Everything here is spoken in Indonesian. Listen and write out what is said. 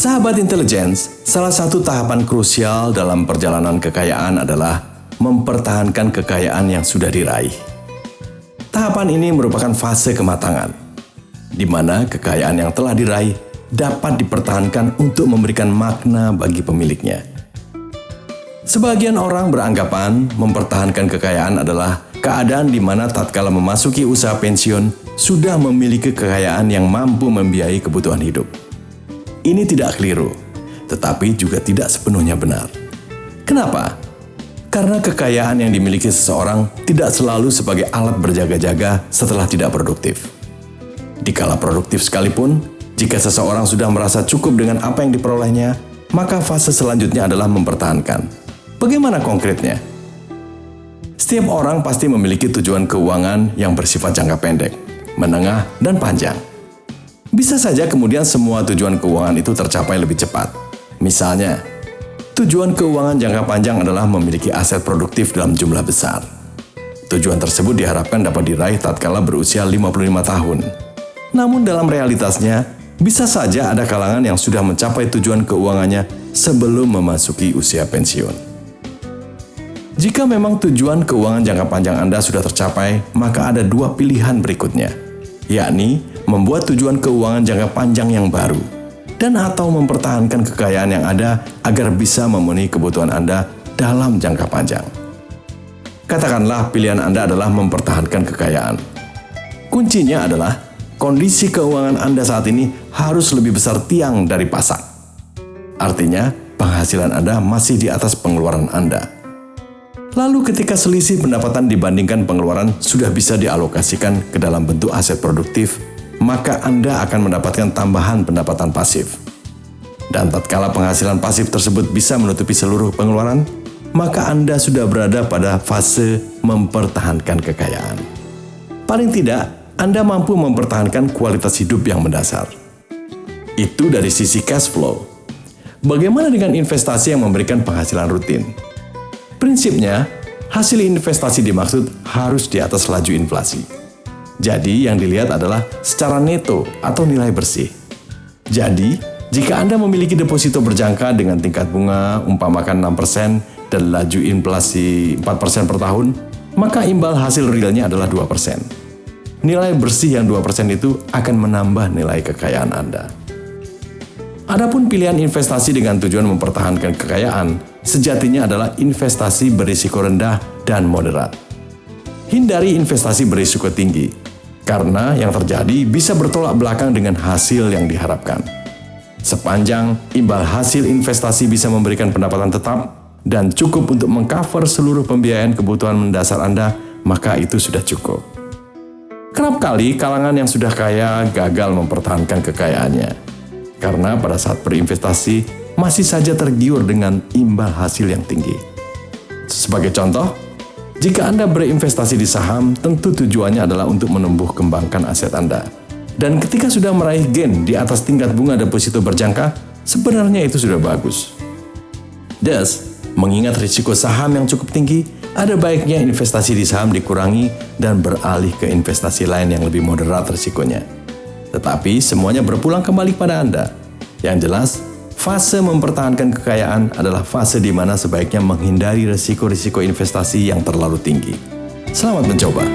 Sahabat Intelligence, salah satu tahapan krusial dalam perjalanan kekayaan adalah mempertahankan kekayaan yang sudah diraih. Tahapan ini merupakan fase kematangan, di mana kekayaan yang telah diraih dapat dipertahankan untuk memberikan makna bagi pemiliknya. Sebagian orang beranggapan mempertahankan kekayaan adalah keadaan di mana tatkala memasuki usia pensiun sudah memiliki kekayaan yang mampu membiayai kebutuhan hidup. Ini tidak keliru, tetapi juga tidak sepenuhnya benar. Kenapa? Karena kekayaan yang dimiliki seseorang tidak selalu sebagai alat berjaga-jaga setelah tidak produktif. Dikala produktif sekalipun, jika seseorang sudah merasa cukup dengan apa yang diperolehnya, maka fase selanjutnya adalah mempertahankan. Bagaimana konkretnya? Setiap orang pasti memiliki tujuan keuangan yang bersifat jangka pendek, menengah, dan panjang. Bisa saja kemudian semua tujuan keuangan itu tercapai lebih cepat. Misalnya, tujuan keuangan jangka panjang adalah memiliki aset produktif dalam jumlah besar. Tujuan tersebut diharapkan dapat diraih tatkala berusia 55 tahun. Namun dalam realitasnya, bisa saja ada kalangan yang sudah mencapai tujuan keuangannya sebelum memasuki usia pensiun. Jika memang tujuan keuangan jangka panjang Anda sudah tercapai, maka ada dua pilihan berikutnya, yakni membuat tujuan keuangan jangka panjang yang baru, dan atau mempertahankan kekayaan yang ada agar bisa memenuhi kebutuhan Anda dalam jangka panjang. Katakanlah pilihan Anda adalah mempertahankan kekayaan. Kuncinya adalah kondisi keuangan Anda saat ini harus lebih besar tiang dari pasak. Artinya, penghasilan Anda masih di atas pengeluaran Anda. Lalu ketika selisih pendapatan dibandingkan pengeluaran sudah bisa dialokasikan ke dalam bentuk aset produktif, maka Anda akan mendapatkan tambahan pendapatan pasif. Dan tatkala penghasilan pasif tersebut bisa menutupi seluruh pengeluaran, maka Anda sudah berada pada fase mempertahankan kekayaan. Paling tidak, Anda mampu mempertahankan kualitas hidup yang mendasar. Itu dari sisi cash flow. Bagaimana dengan investasi yang memberikan penghasilan rutin? Prinsipnya, hasil investasi dimaksud harus di atas laju inflasi. Jadi, yang dilihat adalah secara neto atau nilai bersih. Jadi, jika Anda memiliki deposito berjangka dengan tingkat bunga umpamakan 6% dan laju inflasi 4% per tahun, maka imbal hasil realnya adalah 2%. Nilai bersih yang 2% itu akan menambah nilai kekayaan Anda. Adapun pilihan investasi dengan tujuan mempertahankan kekayaan, sejatinya adalah investasi berisiko rendah dan moderat. Hindari investasi berisiko tinggi, karena yang terjadi bisa bertolak belakang dengan hasil yang diharapkan. Sepanjang imbal hasil investasi bisa memberikan pendapatan tetap dan cukup untuk mengcover seluruh pembiayaan kebutuhan mendasar Anda, maka itu sudah cukup. Kerap kali kalangan yang sudah kaya gagal mempertahankan kekayaannya, karena pada saat berinvestasi masih saja tergiur dengan imbal hasil yang tinggi. Sebagai contoh, jika Anda berinvestasi di saham, tentu tujuannya adalah untuk menumbuh kembangkan aset Anda. Dan ketika sudah meraih gain di atas tingkat bunga deposito berjangka, sebenarnya itu sudah bagus. Thus, mengingat risiko saham yang cukup tinggi, ada baiknya investasi di saham dikurangi dan beralih ke investasi lain yang lebih moderat risikonya. Tetapi semuanya berpulang kembali pada Anda. Yang jelas, fase mempertahankan kekayaan adalah fase di mana sebaiknya menghindari risiko-risiko investasi yang terlalu tinggi. Selamat mencoba!